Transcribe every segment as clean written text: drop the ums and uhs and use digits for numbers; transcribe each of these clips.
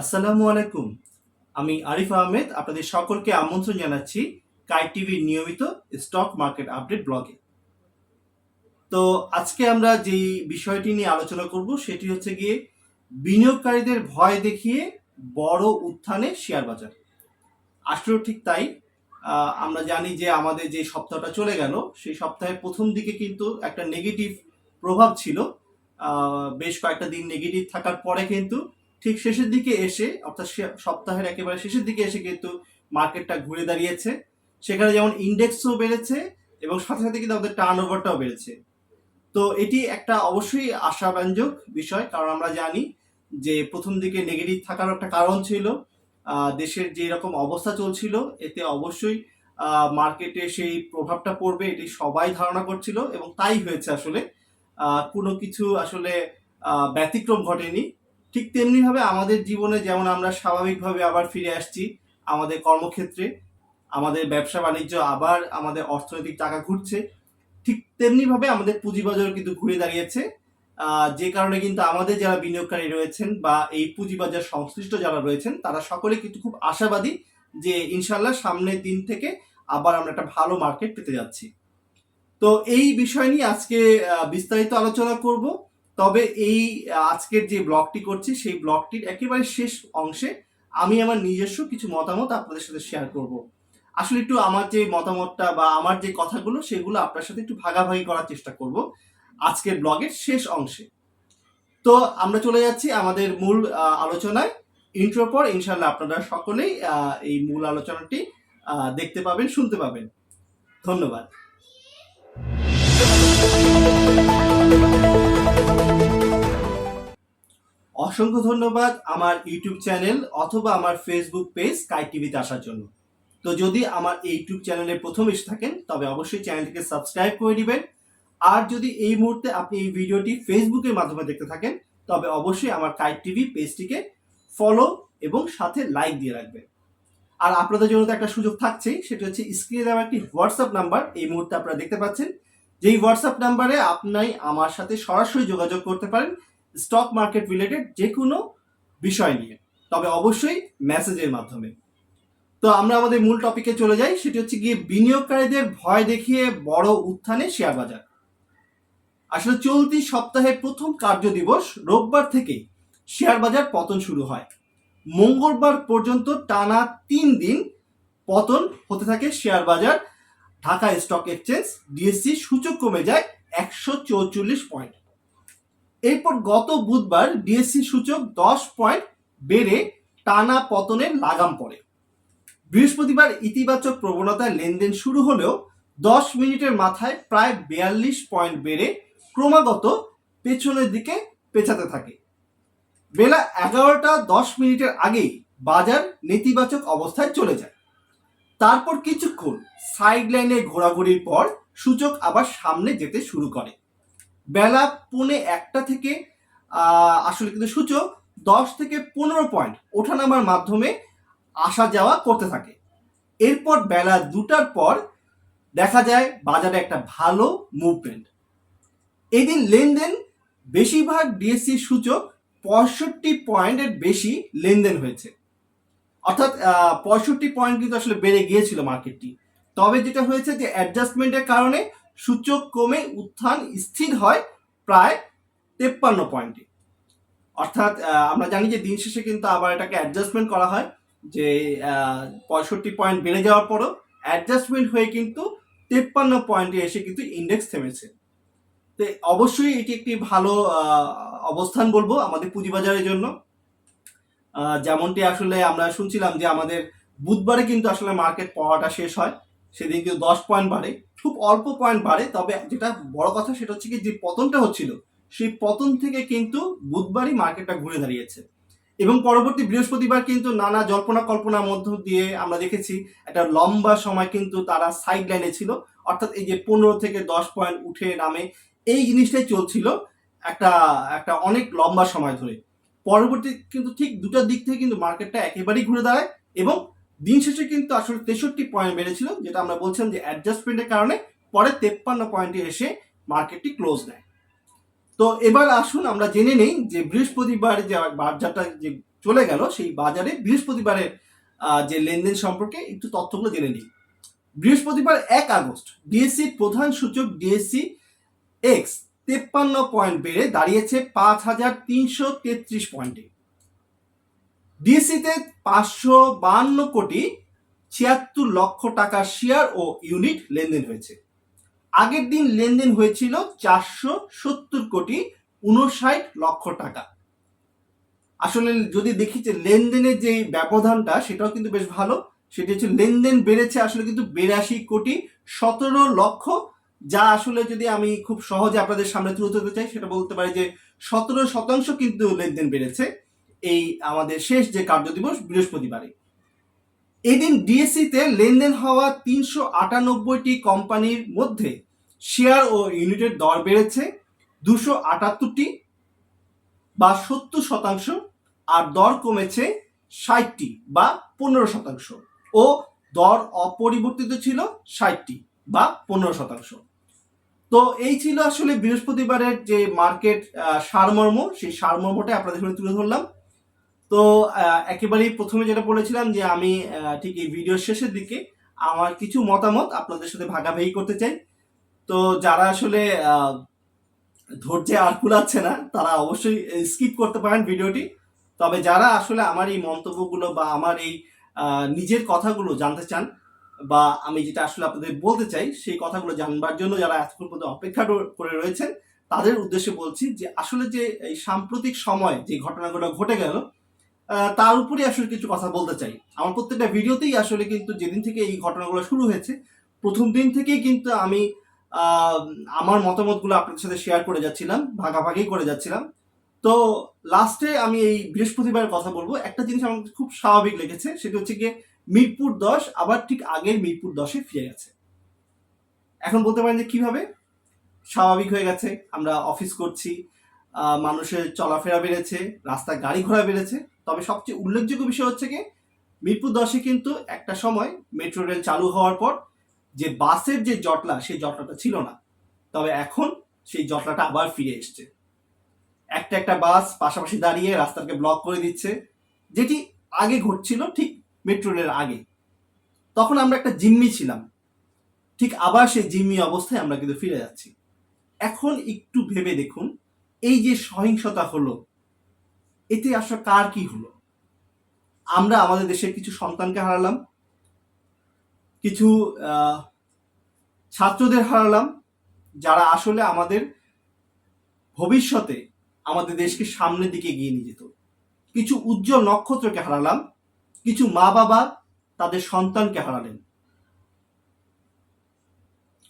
আসসালামু আলাইকুম। আমি আরিফ আহমেদ আপনাদের সকলকে আমন্ত্রণ জানাচ্ছি কাই টিভির নিয়মিত স্টক মার্কেট আপডেট ব্লগে। তো আজকে আমরা যেই বিষয়টি নিয়ে আলোচনা করব সেটি হচ্ছে গিয়ে বিনিয়োগকারীদের ভয় দেখিয়ে বড় উত্থানে শেয়ার বাজার। আসলেও ঠিক তাই। আমরা জানি যে আমাদের যে সপ্তাহটা চলে গেল সেই সপ্তাহের প্রথম দিকে কিন্তু একটা নেগেটিভ প্রভাব ছিল। বেশ কয়েকটা দিন নেগেটিভ থাকার পরে কিন্তু ঠিক শেষের দিকে এসে অর্থাৎ সপ্তাহের একেবারে শেষের দিকে এসে কিন্তু মার্কেটটা ঘুরে দাঁড়িয়েছে। সেখানে যেমন ইন্ডেক্সও বেড়েছে এবং সাথে সাথে কিন্তু আমাদের টার্ন ওভারটাও বেড়েছে। তো এটি একটা অবশ্যই আশাব্যঞ্জক বিষয়, কারণ আমরা জানি যে প্রথম দিকে নেগেটিভ থাকার একটা কারণ ছিল দেশের যে রকম অবস্থা চলছিল, এতে অবশ্যই মার্কেটে সেই প্রভাবটা পড়বে এটি সবাই ধারণা করছিল এবং তাই হয়েছে। আসলে কোনো কিছু আসলে ব্যতিক্রম ঘটেনি। ঠিক তেমনিভাবে আমাদের জীবনে যেমন আমরা স্বাভাবিকভাবে আবার ফিরে আসছি আমাদের কর্মক্ষেত্রে, আমাদের ব্যবসা বাণিজ্য আবার আমাদের অর্থনৈতিক টাকা ঘুরছে, ঠিক তেমনিভাবে আমাদের পুঁজিবাজারও কিন্তু ঘুরে দাঁড়িয়েছে। যে কারণে কিন্তু আমাদের যারা বিনিয়োগকারী রয়েছেন বা এই পুঁজিবাজার সংশ্লিষ্ট যারা রয়েছেন তারা সকলে কিন্তু খুব আশাবাদী যে ইনশাল্লাহ সামনের দিন থেকে আবার আমরা একটা ভালো মার্কেট পেতে যাচ্ছি। তো এই বিষয় নিয়ে আজকে বিস্তারিত আলোচনা করব। তবে এই আজকের যে ব্লগটি করছি সেই ব্লগটির একেবারে শেষ অংশে আমি আমার নিজস্ব কিছু মতামত আপনাদের সাথে শেয়ার করব। আসলে একটু আমার যে মতামতটা বা আমার যে কথাগুলো সেগুলো আপনার সাথে একটু ভাগাভাগি করার চেষ্টা করব আজকের ব্লগের শেষ অংশে। তো আমরা চলে যাচ্ছি আমাদের মূল আলোচনায়। ইন্ট্রোর পর ইনশাল্লাহ আপনারা সকলেই এই মূল আলোচনাটি দেখতে পাবেন, শুনতে পাবেন। ধন্যবাদ। অসংখ্য ধন্যবাদ আমার ইউটিউব চ্যানেল অথবা আমার ফেসবুক পেজ কাই টিভিতে আসার জন্য। তো যদি আমার ইউটিউব চ্যানেলে প্রথম এসে থাকেন তবে অবশ্যই চ্যানেলটিকে সাবস্ক্রাইব করে দিবেন। আর যদি এই মুহূর্তে আপনি এই ভিডিওটি ফেসবুকের মাধ্যমে দেখতে থাকেন তবে অবশ্যই আমার কাই টিভি পেজটিকে ফলো এবং সাথে লাইক দিয়ে রাখবেন। আর আপনাদের জন্য তো একটা সুযোগ থাকছেই, সেটা হচ্ছে স্ক্রিনে দেওয়া একটি হোয়াটসঅ্যাপ নাম্বার এই মুহূর্তে আপনারা দেখতে পাচ্ছেন, যেই হোয়াটসঅ্যাপ নাম্বারে আপনি আমার সাথে সরাসরি যোগাযোগ করতে পারেন স্টক মার্কেট রিলেটেড যে কোনো বিষয় নিয়ে, তবে অবশ্যই মেসেজের মাধ্যমে। তো আমরা আমাদের মূল টপিকে চলে যাই, সেটি হচ্ছে গিয়ে বিনিয়োগকারীদের ভয় দেখিয়ে বড় উত্থানে শেয়ার বাজার। আসলে চলতি সপ্তাহের প্রথম কার্য দিবস রোববার থেকে শেয়ার বাজার পতন শুরু হয়। মঙ্গলবার পর্যন্ত টানা 3 দিন পতন হতে থাকে শেয়ার বাজার। ঢাকা স্টক এক্সচেঞ্জ ডিএসসি সূচক কমে যায় 144 পয়েন্ট। এরপর গত বুধবার ডিএসসি সূচক 10 পয়েন্ট বেড়ে টানা পতনের লাগাম পড়ে। বৃহস্পতিবার ইতিবাচক প্রবণতায় লেনদেন শুরু হলেও 10 মিনিটের মাথায় প্রায় 42 পয়েন্ট বেড়ে ক্রমাগত পেছনের দিকে পেছাতে থাকে। বেলা 11টা 10 মিনিটের আগেই বাজার নেতিবাচক অবস্থায় চলে যায়। তারপর কিছুক্ষণ সাইড লাইনে ঘোরাঘুরির পর সূচক আবার সামনে যেতে শুরু করে। বেলা 1:45 থেকে আসলে কিন্তু সূচক 10 থেকে 15 পয়েন্ট ওঠানামার মাধ্যমে আসা যাওয়া করতে থাকে। এরপর বেলা 2টার পর দেখা যায় বাজারে একটা ভালো মুভমেন্ট। এদিন লেনদেন বেশিরভাগ ডিএসসি সূচক 65 পয়েন্টের বেশি লেনদেন হয়েছে, অর্থাৎ 65 পয়েন্ট কিন্তু আসলে বেড়ে গিয়েছিল মার্কেটটি। তবে যেটা হয়েছে যে অ্যাডজাস্টমেন্টের কারণে সূচক কমে উত্থান স্থির হয় প্রায় 53 পয়েন্টে। অর্থাৎ আমরা জানি যে দিন শেষে কিন্তু আবার এটাকে অ্যাডজাস্টমেন্ট করা হয়, যে 65 পয়েন্ট বেড়ে যাওয়ার পরও অ্যাডজাস্টমেন্ট হয়ে কিন্তু 53 পয়েন্টে এসে কিন্তু ইন্ডেক্স থেমেছে। তো অবশ্যই এটি একটি ভালো অবস্থান বলবো আমাদের পুঁজিবাজারের জন্য। যেমনটি আসলে আমরা শুনছিলাম যে আমাদের বুধবারে কিন্তু আসলে মার্কেট পড়াটা শেষ হয়, সেদিন কিন্তু 10 পয়েন্ট বাড়ে, খুব অল্প পয়েন্ট বাড়ে। তবে যেটা বড় কথা সেটা হচ্ছে কি যে পতনটা হচ্ছিল সেই পতন থেকে কিন্তু বুধবারই মার্কেটটা ঘুরে দাঁড়িয়েছে এবং পরবর্তী বৃহস্পতিবার কিন্তু নানা জল্পনা কল্পনার মধ্য দিয়ে আমরা দেখেছি একটা লম্বা সময় কিন্তু তারা সাইড লাইনে ছিল, অর্থাৎ এই যে 15 থেকে 10 পয়েন্ট উঠে নামে এই জিনিসটাই চলছিল একটা একটা অনেক লম্বা সময় ধরে। পরবর্তী কিন্তু ঠিক দুটার দিক থেকে কিন্তু মার্কেটটা একেবারেই ঘুরে দাঁড়ায় এবং দিন শেষে কিন্তু আসলে 63 পয়েন্ট বেড়েছিল, যেটা আমরা বলছিলাম যে অ্যাডজাস্টমেন্টের কারণে পরে 53 পয়েন্টে এসে মার্কেটটি ক্লোজ নেয়। তো এবার আসুন আমরা জেনে নেই যে বৃহস্পতিবার যে বাজারটা যে চলে গেল, সেই বাজারে বৃহস্পতিবারের যে লেনদেন সম্পর্কে একটু তথ্যগুলো জেনে নিই। বৃহস্পতিবার 1 আগস্ট ডিএসসির প্রধান সূচক ডিএসসি এক্স 53 পয়েন্ট বেড়ে দাঁড়িয়েছে 5333 পয়েন্টে। ডিএসসিতে 552 কোটি 76 লক্ষ টাকার শেয়ার ও ইউনিট লেনদেন হয়েছে। আগের দিন লেনদেন হয়েছিল 470 কোটি 59 লক্ষ টাকা। আসলে যদি দেখি যে লেনদেনের যে ব্যবধানটা সেটাও কিন্তু বেশ ভালো, সেটি হচ্ছে লেনদেন বেড়েছে আসলে কিন্তু 82 কোটি 17 লক্ষ, যা আসলে যদি আমি খুব সহজে আপনাদের সামনে তুলে ধরতে চাই সেটা বলতে পারি যে 17% কিন্তু লেনদেন বেড়েছে এই আমাদের শেষ যে কার্যদিবস বৃহস্পতিবারে। এদিন ডিএসসিতে লেনদেন হওয়া 398টি কোম্পানির মধ্যে শেয়ার ও ইউনিটের দর বেড়েছে 278টি বা 70%, আর দর কমেছে 60টি বা 15%, ও দর অপরিবর্তিত ছিল 60টি বা 15%। তো এই ছিল আসলে বৃহস্পতিবারের যে মার্কেট সারমর্ম, সেই সারমর্মটাই আপনাদের সামনে তুলে ধরলাম। তো একেবারেই প্রথমে যেটা বলেছিলাম যে আমি ঠিক এই ভিডিওর শেষের দিকে আমার কিছু মতামত আপনাদের সাথে ভাগাভাগি করতে চাই। তো যারা আসলে ধৈর্যে আর কুলাচ্ছে না তারা অবশ্যই স্কিপ করতে পারেন ভিডিওটি। তবে যারা আসলে আমার এই মন্তব্যগুলো বা আমার এই নিজের কথাগুলো জানতে চান, বা আমি যেটা আসলে আপনাদের বলতে চাই সেই কথাগুলো জানবার জন্য যারা এতক্ষণ পর্যন্ত অপেক্ষা করে রয়েছেন, তাদের উদ্দেশ্যে বলছি যে আসলে যে এই সাম্প্রতিক সময় যে ঘটনাগুলো ঘটে গেল তার উপরে আসলে কিছু কথা বলতে চাই। আমার প্রত্যেকটা ভিডিওতেই আসলে কিন্তু যেদিন থেকে এই ঘটনাগুলো শুরু হয়েছে প্রথম দিন থেকেই কিন্তু আমি আমার মতামতগুলো আপনাদের সাথে শেয়ার করে যাচ্ছিলাম, ভাগাভাগি করে যাচ্ছিলাম। তো লাস্টে আমি এই বৃহস্পতিবারের কথা বলবো, একটা জিনিস আমার খুব স্বাভাবিক লেগেছে, সেটা হচ্ছে গিয়ে মিরপুর 10 আবার ঠিক আগের মিরপুর 10-এ ফিরে গেছে। এখন বলতে পারেন যে কিভাবে স্বাভাবিক হয়ে গেছে, আমরা অফিস করছি, মানুষের চলাফেরা বেড়েছে, রাস্তায় গাড়ি ঘোড়া বেড়েছে। তবে সবচেয়ে উল্লেখযোগ্য বিষয় হচ্ছে গিয়ে মিরপুর 10-এ কিন্তু একটা সময় মেট্রো রেল চালু হওয়ার পর যে বাসের যে জটলা, সেই জটলাটা ছিল না। তবে এখন সেই জটলাটা আবার ফিরে এসছে। একটা বাস পাশাপাশি দাঁড়িয়ে রাস্তাকে ব্লক করে দিচ্ছে, যেটি আগে ঘটছিল ঠিক মেট্রো রেলের আগে। তখন আমরা একটা জিম্মি ছিলাম, ঠিক আবার সেই জিম্মি অবস্থায় আমরা কিন্তু ফিরে যাচ্ছি। এখন একটু ভেবে দেখুন, এই যে সহিংসতা হলো, এতে আসলে কার কি হলো? আমরা আমাদের দেশের কিছু সন্তানকে হারালাম, কিছু ছাত্রদের হারালাম, যারা আসলে আমাদের ভবিষ্যতে আমাদের দেশকে সামনের দিকে এগিয়ে নিয়ে যেত। কিছু উজ্জ্বল নক্ষত্রকে হারালাম, কিছু মা বাবা তাদের সন্তানকে হারালেন,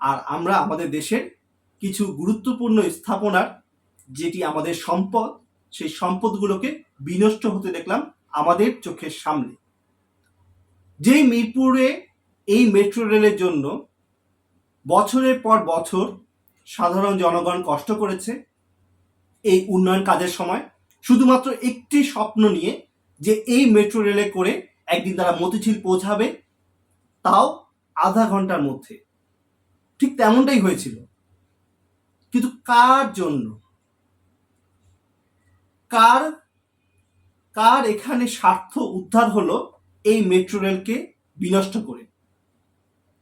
আর আমরা আমাদের দেশের কিছু গুরুত্বপূর্ণ স্থাপনার যেটি আমাদের সম্পদ, সেই সম্পদগুলোকে বিনষ্ট হতে দেখলাম আমাদের চোখের সামনে। যেই মিরপুরে এই মেট্রো রেলের জন্য বছরের পর বছর সাধারণ জনগণ কষ্ট করেছে এই উন্নয়ন কাজের সময়, শুধুমাত্র একটি স্বপ্ন নিয়ে যে এই মেট্রো রেলে করে একদিন তারা মতিঝিল পৌঁছাবে, তাও আধা ঘন্টার মধ্যে। ঠিক তেমনটাই হয়েছিল, কিন্তু কার জন্য? কার এখানে স্বার্থ উদ্ধার হলো এই মেট্রো রেলকে বিনষ্ট করে?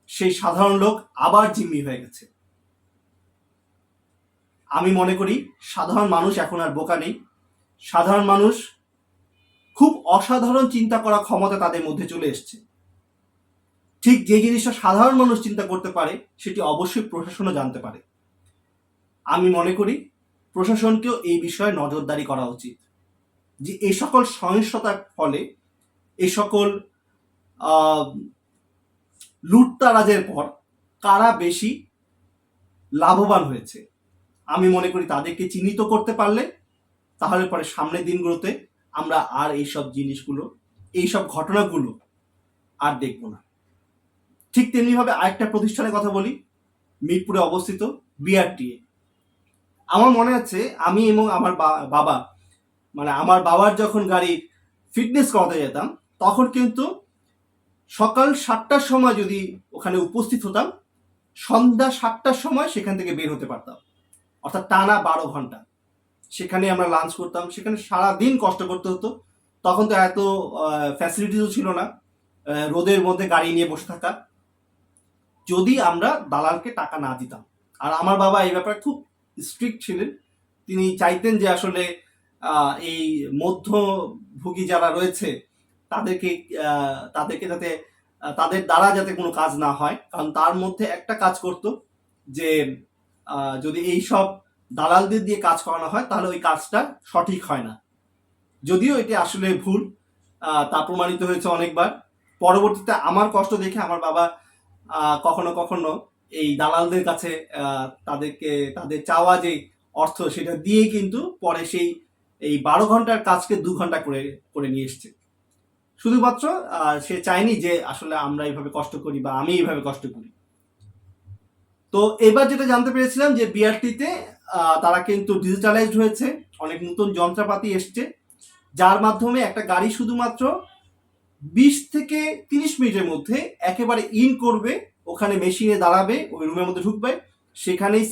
সেই সাধারণ লোক আবার জিম্মি হয়ে গেছে। আমি মনে করি সাধারণ মানুষ এখন আর বোকা নেই। সাধারণ মানুষ খুব অসাধারণ চিন্তা করা ক্ষমতা তাদের মধ্যে চলে এসছে। ঠিক যে জিনিসটা সাধারণ মানুষ চিন্তা করতে পারে সেটি অবশ্যই প্রশাসনও জানতে পারে। আমি মনে করি প্রশাসনকেও এই বিষয়ে নজরদারি করা উচিত, যে এই সকল সহিংসতার ফলে, এই সকল লুটতারাজের পর কারা বেশি লাভবান হয়েছে। আমি মনে করি তাদেরকে চিহ্নিত করতে পারলে তাহলে পরে সামনের দিনগুলোতে আমরা আর এইসব জিনিসগুলো, এইসব ঘটনাগুলো আর দেখব না। ঠিক তেমনিভাবে আরেকটা প্রতিষ্ঠানের কথা বলি, মিরপুরে অবস্থিত বিআরটিএ। আমার মনে আছে আমি এবং আমার বাবা, মানে আমার বাবার যখন গাড়ি ফিটনেস করাতে যেতাম, তখন কিন্তু সকাল 7টার সময় যদি ওখানে উপস্থিত হতাম, সন্ধ্যা 7টার সময় সেখান থেকে বের হতে পারতাম, অর্থাৎ টানা 12 ঘন্টা সেখানে আমরা লাঞ্চ করতাম। সেখানে সারাদিন কষ্ট করতে হতো, তখন তো এত ফ্যাসিলিটিসও ছিল না, রোদের মধ্যে গাড়ি নিয়ে বসে থাকা, যদি আমরা দালালকে টাকা না দিতাম। আর আমার বাবা এই ব্যাপারে খুব স্ট্রিক্ট ছিলেন। তিনি চাইতেন যে আসলে এই মধ্যভোগী যারা রয়েছে তাদেরকে তাদেরকে যাতে তাদের দ্বারা যাতে কোনো কাজ না হয়, কারণ তার মধ্যে একটা কাজ করত যে যদি এই সব দালালদের দিয়ে কাজ করানো হয় তাহলে ওই কাজটা সঠিক হয় না। যদিও এটি আসলে ভুল, তা প্রমাণিত হয়েছে অনেকবার। পরবর্তীতে আমার কষ্ট দেখে আমার বাবা কখনো কখনো এই দালালদের কাছে তাদের চাওয়া যে অর্থ সেটা দিয়ে কিন্তু পরে সেই এই 12 ঘন্টার কাজকে 2 ঘন্টা করে করে নিয়ে এসছে। শুধুমাত্র সে চায়নি যে আসলে আমরা এইভাবে কষ্ট করি বা আমি এইভাবে কষ্ট করি। তো এবার যেটা জানতে পেরেছিলাম যে বিআরটিতে তারা কিন্তু ডিজিটালাইজড হয়েছে, অনেক নতুন যন্ত্রপাতি এসছে, যার মাধ্যমে একটা গাড়ি শুধুমাত্র 20 থেকে 30 মিনিটের মধ্যে একেবারে ইন করবে, ওখানে মেশিনে দাঁড়াবে, ওই রুমের মধ্যে ঢুকবে, সেখানেই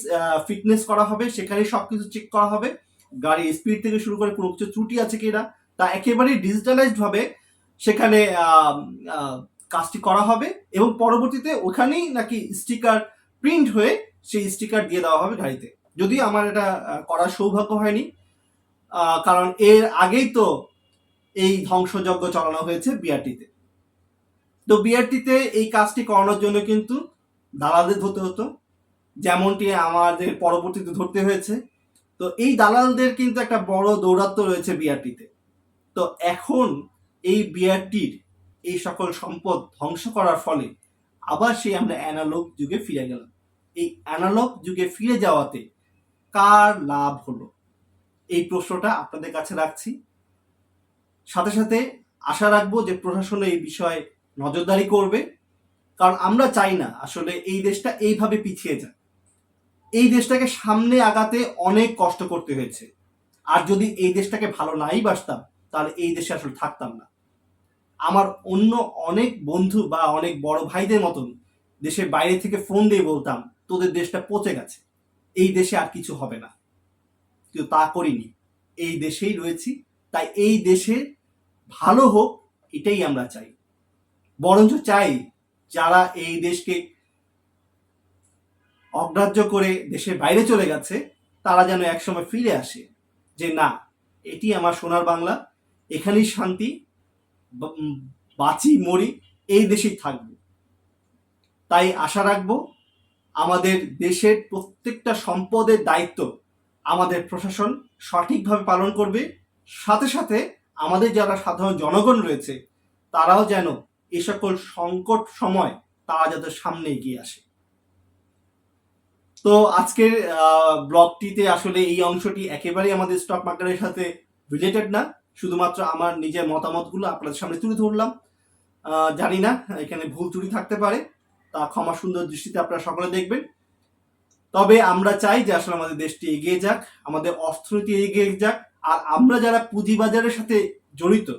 ফিটনেস করা হবে, সেখানেই সবকিছু চেক করা হবে, গাড়ির স্পিড থেকে শুরু করে কোনো কিছু ত্রুটি আছে কিনা তা একেবারেই ডিজিটালাইজড ভাবে সেখানে কাজটি করা হবে, এবং পরবর্তীতে ওখানেই নাকি স্টিকার প্রিন্ট হয়ে সেই স্টিকার দিয়ে দেওয়া হবে গাড়িতে। যদিও আমার এটা করার সৌভাগ্য হয়নি, কারণ এর আগেই তো এই ধ্বংসযজ্ঞ চালানো হয়েছে বিআরটিতে। তো বিআরটিতে এই কাজটি করানোর জন্য কিন্তু দালালদের ধরতে হতো, যেমনটি আমাদের পরবর্তীতে ধরতে হয়েছে। তো এই দালালদের কিন্তু একটা বড় দৌরাত্ম্য রয়েছে বিআরটিতে। তো এখন এই বিআরটির এই সকল সম্পদ ধ্বংস করার ফলে আবার সেই আমরা অ্যানালগ যুগে ফিরে গেলাম। এই অ্যানালগ যুগে ফিরে যাওয়াতে কার লাভ হলো, এই প্রশ্নটা আপনাদের কাছে রাখছি। সাথে সাথে আশা রাখবো যে প্রশাসন এই বিষয়ে নজরদারি করবে, কারণ আমরা চাই না আসলে এই দেশটা এইভাবে পিছিয়ে যায়। এই দেশটাকে সামনে আগাতে অনেক কষ্ট করতে হয়েছে, আর যদি এই দেশটাকে ভালো নাই বাসতাম তাহলে এই দেশে আসলে থাকতাম না। আমার অন্য অনেক বন্ধু বা অনেক বড় ভাইদের মতন দেশের বাইরে থেকে ফোন দিয়ে বলতাম তোদের দেশটা পচে গেছে, এই দেশে আর কিছু হবে না, কিন্তু তা করিনি, এই দেশেই রয়েছি। তাই এই দেশে ভালো হোক এটাই আমরা চাই, বরঞ্চ চাই যারা এই দেশকে অগ্রাহ্য করে দেশের বাইরে চলে গেছে তারা যেন একসময় ফিরে আসে, যে না এটি আমার সোনার বাংলা, এখানেই শান্তি, বাঁচি মরি এই দেশেই থাকবো। তাই আশা রাখবো আমাদের দেশের প্রত্যেকটা সম্পদের দায়িত্ব আমাদের প্রশাসন সঠিকভাবে পালন করবে, সাথে সাথে আমাদের যারা সাধারণ জনগণ রয়েছে তারাও যেন এ সকল সংকট সময় তারা যাতে সামনে এগিয়ে আসে। তো আজকের ব্লগটিতে আসলে এই অংশটি একেবারেই আমাদের স্টক মার্কেটের সাথে রিলেটেড না, শুধুমাত্র আমার নিজের মতামতগুলো আপনাদের সামনে তুলে ধরলাম। জানি না এখানে ভুল ত্রুটি থাকতে পারে, তা ক্ষমা সুন্দর দৃষ্টিতে আপনারা সকলে দেখবেন। তবে আমরা চাই যে আসলে আমাদের দেশটি এগিয়ে যাক, আমাদের অর্থনীতি এগিয়ে যাক, আর আমরা যারা পুঁজিবাজারের সাথে জড়িত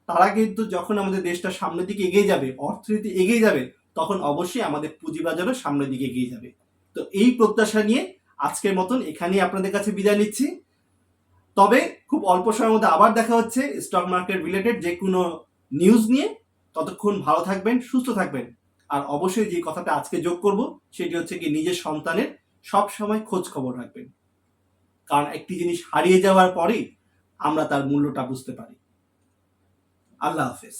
তারা কিন্তু যখন আমাদের দেশটা সামনের দিকে এগিয়ে যাবে, অর্থনীতি এগিয়ে যাবে, তখন অবশ্যই আমাদের পুঁজিবাজারও সামনের দিকে এগিয়ে যাবে। তো এই প্রত্যাশা নিয়ে আজকের মতন এখানেই আপনাদের কাছে বিদায় নিচ্ছি। তবে খুব অল্প সময়ের মধ্যে আবার দেখা হচ্ছে স্টক মার্কেট রিলেটেড যে কোনো নিউজ নিয়ে। ততক্ষণ ভালো থাকবেন, সুস্থ থাকবেন, আর অবশ্যই যে কথাটা আজকে যোগ করব সেটি হচ্ছে কি নিজের সন্তানের সব সময় খোঁজ খবর রাখবেন, কারণ একটি জিনিস হারিয়ে যাওয়ার পরেই আমরা তার মূল্যটা বুঝতে পারি। আল্লাহ হাফেজ।